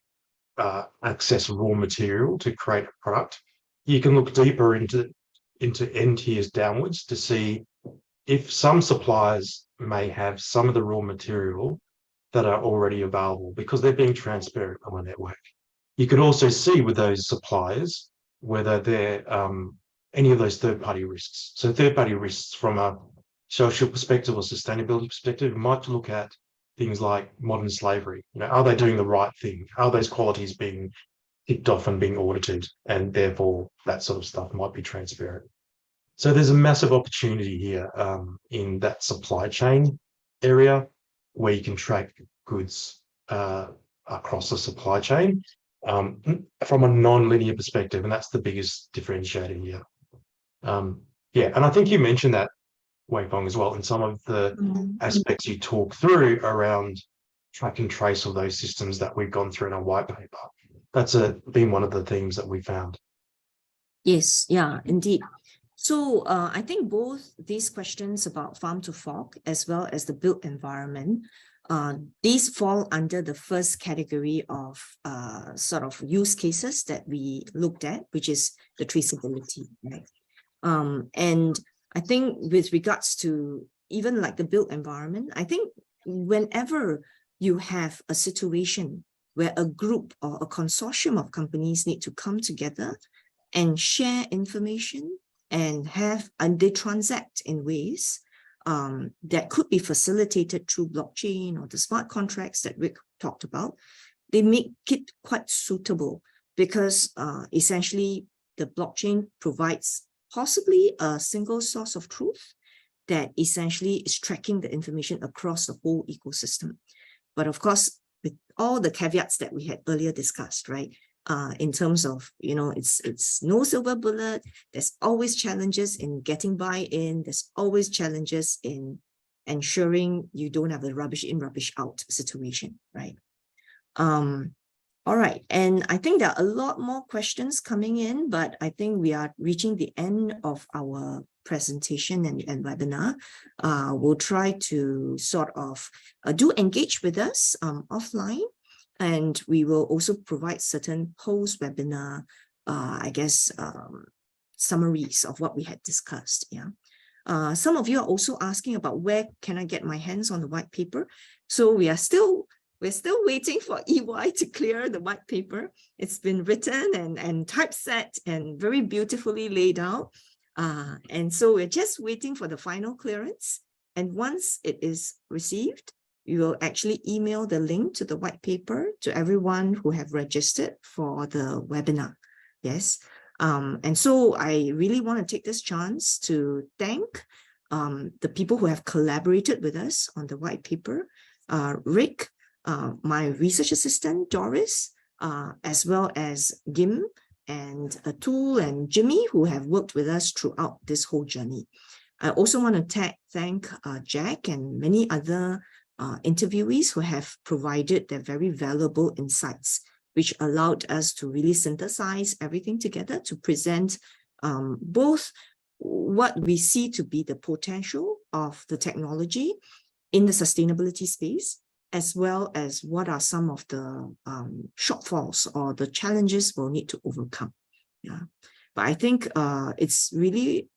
[SPEAKER 2] access raw material to create a product, you can look deeper into end tiers downwards to see if some suppliers may have some of the raw material that are already available because they're being transparent on a network. You can also see with those suppliers whether they're any of those third-party risks. So third-party risks from a social perspective or sustainability perspective might look at things like modern slavery. Are they doing the right thing? Are those qualities being ticked off and being audited? And therefore, that sort of stuff might be transparent. So there's a massive opportunity here in that supply chain area where you can track goods across the supply chain from a non-linear perspective, and that's the biggest differentiator here. Yeah, and I think you mentioned that, Weifeng, as well, in some of the aspects you talk through around track and trace of those systems that we've gone through in our white paper. That's been one of the themes that we found.
[SPEAKER 1] Yes, yeah, indeed. So I think both these questions about farm to fork as well as the built environment, these fall under the first category of sort of use cases that we looked at, which is the traceability, right? And I think with regards to even like the built environment, I think whenever you have a situation where a group or a consortium of companies need to come together and share information and they transact in ways that could be facilitated through blockchain or the smart contracts that Rick talked about, they make it quite suitable because essentially the blockchain provides possibly a single source of truth that essentially is tracking the information across the whole ecosystem. But of course, with all the caveats that we had earlier discussed, right? In terms of, it's no silver bullet. There's always challenges in getting buy-in. There's always challenges in ensuring you don't have a rubbish in, rubbish out situation, right? All right, and I think there are a lot more questions coming in, but I think we are reaching the end of our presentation and webinar. We'll try to sort of do engage with us offline. And we will also provide certain post-webinar, summaries of what we had discussed. Yeah. Some of you are also asking about where can I get my hands on the white paper. So we're still waiting for EY to clear the white paper. It's been written and typeset and very beautifully laid out. And so we're just waiting for the final clearance. And once it is received, we will actually email the link to the white paper to everyone who have registered for the webinar. Yes. And so I really want to take this chance to thank the people who have collaborated with us on the white paper, Rick, my research assistant, Doris, as well as Gim and Atul and Jimmy, who have worked with us throughout this whole journey. I also want to thank Jack and many other interviewees who have provided their very valuable insights, which allowed us to really synthesize everything together to present both what we see to be the potential of the technology in the sustainability space, as well as what are some of the shortfalls or the challenges we'll need to overcome. Yeah. But I think it's really,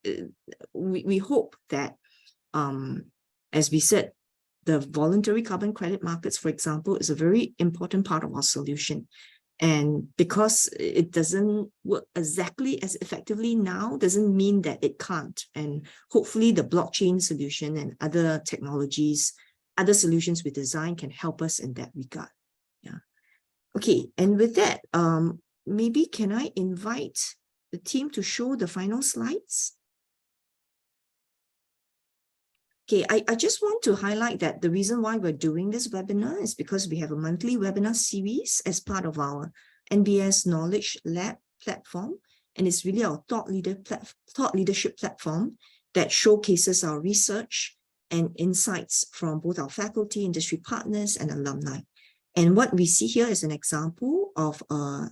[SPEAKER 1] we hope that, as we said, the voluntary carbon credit markets, for example, is a very important part of our solution. And because it doesn't work exactly as effectively now, doesn't mean that it can't. And hopefully the blockchain solution and other technologies, other solutions we design can help us in that regard. Yeah. Okay, and with that, maybe can I invite the team to show the final slides? Okay, I just want to highlight that the reason why we're doing this webinar is because we have a monthly webinar series as part of our NBS Knowledge Lab platform. And it's really our thought leadership platform that showcases our research and insights from both our faculty, industry partners, and alumni. And what we see here is an example of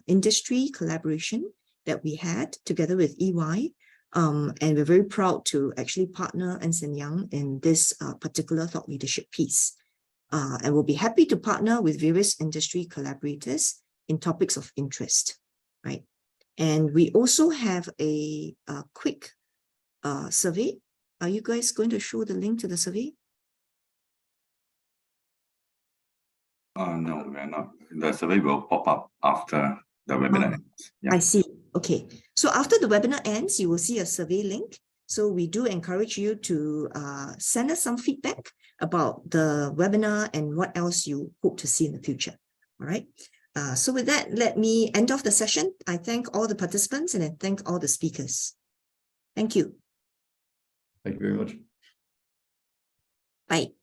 [SPEAKER 1] industry collaboration that we had together with EY. And we're very proud to actually partner Ernst & Young in this particular thought leadership piece. And we'll be happy to partner with various industry collaborators in topics of interest, right? And we also have a quick survey. Are you guys going to show the link to the survey?
[SPEAKER 4] No, we're not. The survey will pop up after the webinar ends. Yeah.
[SPEAKER 1] I see. Okay. So after the webinar ends, you will see a survey link. So we do encourage you to send us some feedback about the webinar and what else you hope to see in the future. All right. So with that, let me end off the session. I thank all the participants and I thank all the speakers. Thank you.
[SPEAKER 3] Thank you very much.
[SPEAKER 1] Bye.